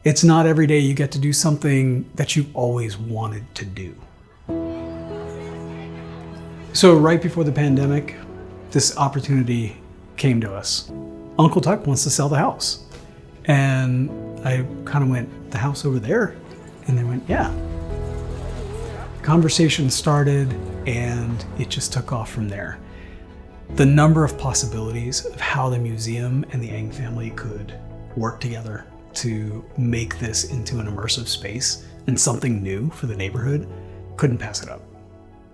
It's not every day you get to do something that you've always wanted to do. So right before the pandemic, this opportunity came to us. Uncle Tuck wants to sell the house. And I kind of went, the house over there? And they went, yeah. Conversation started and it just took off from there. The number of possibilities of how the museum and the Eng family could work together to make this into an immersive space and something new for the neighborhood, couldn't pass it up.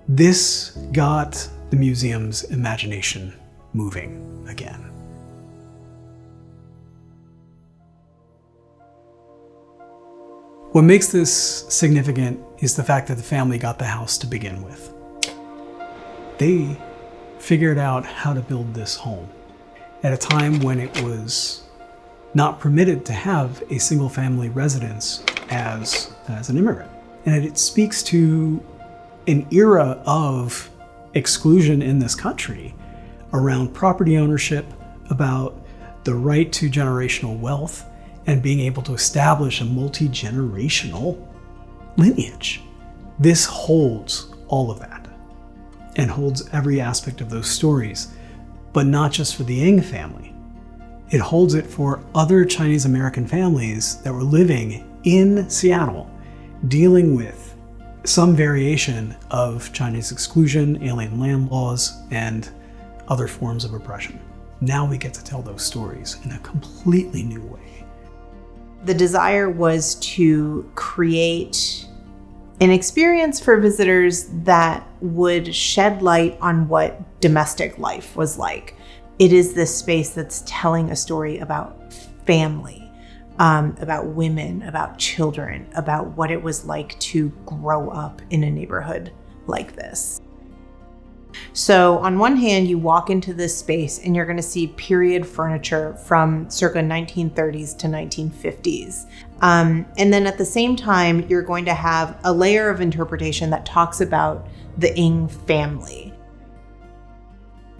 This got the museum's imagination moving again. What makes this significant is the fact that the family got the house to begin with. They figured out how to build this home at a time when it was not permitted to have a single family residence as an immigrant. And it speaks to an era of exclusion in this country around property ownership, about the right to generational wealth, and being able to establish a multi-generational lineage. This holds all of that and holds every aspect of those stories, but not just for the Eng family. It holds it for other Chinese American families that were living in Seattle, dealing with some variation of Chinese exclusion, alien land laws, and other forms of oppression. Now we get to tell those stories in a completely new way. The desire was to create an experience for visitors that would shed light on what domestic life was like. It is this space that's telling a story about family, about women, about children, about what it was like to grow up in a neighborhood like this. So on one hand, you walk into this space and you're going to see period furniture from circa 1930s to 1950s. And then at the same time, you're going to have a layer of interpretation that talks about the Eng family.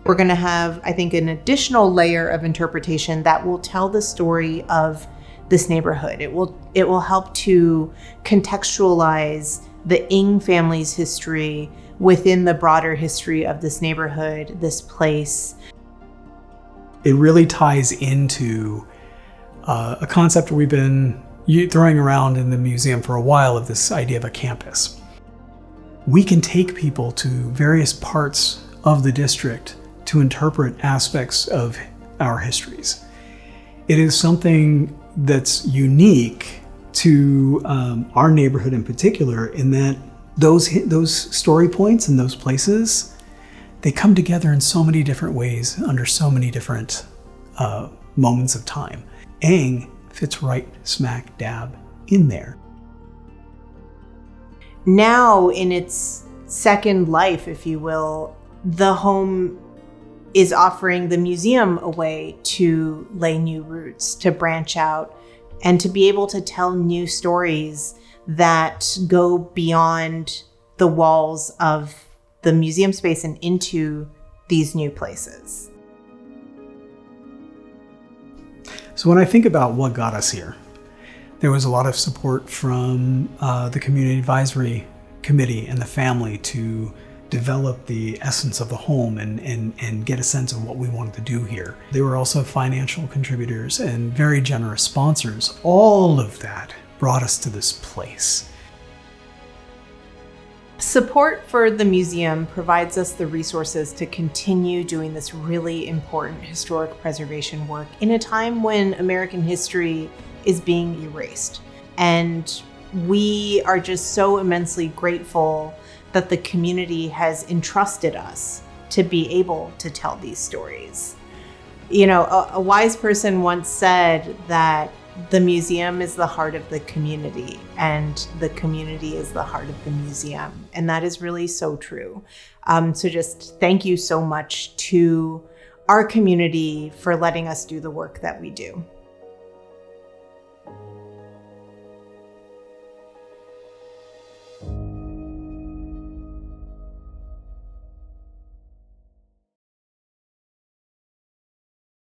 We're going to have, I think, an additional layer of interpretation that will tell the story of this neighborhood. It will help to contextualize the Eng family's history within the broader history of this neighborhood, this place. It really ties into a concept we've been throwing around in the museum for a while, of this idea of a campus. We can take people to various parts of the district to interpret aspects of our histories. It is something that's unique to our neighborhood in particular, in that those story points and those places, they come together in so many different ways under so many different moments of time. Eng fits right smack dab in there. Now, in its second life, if you will, the home is offering the museum a way to lay new roots, to branch out, and to be able to tell new stories that go beyond the walls of the museum space and into these new places. So when I think about what got us here, there was a lot of support from the Community Advisory Committee and the family to develop the essence of the home and get a sense of what we wanted to do here. There were also financial contributors and very generous sponsors. All of that brought us to this place. Support for the museum provides us the resources to continue doing this really important historic preservation work in a time when American history is being erased. And we are just so immensely grateful that the community has entrusted us to be able to tell these stories. You know, a wise person once said that the museum is the heart of the community and the community is the heart of the museum. And that is really so true. So just thank you so much to our community for letting us do the work that we do.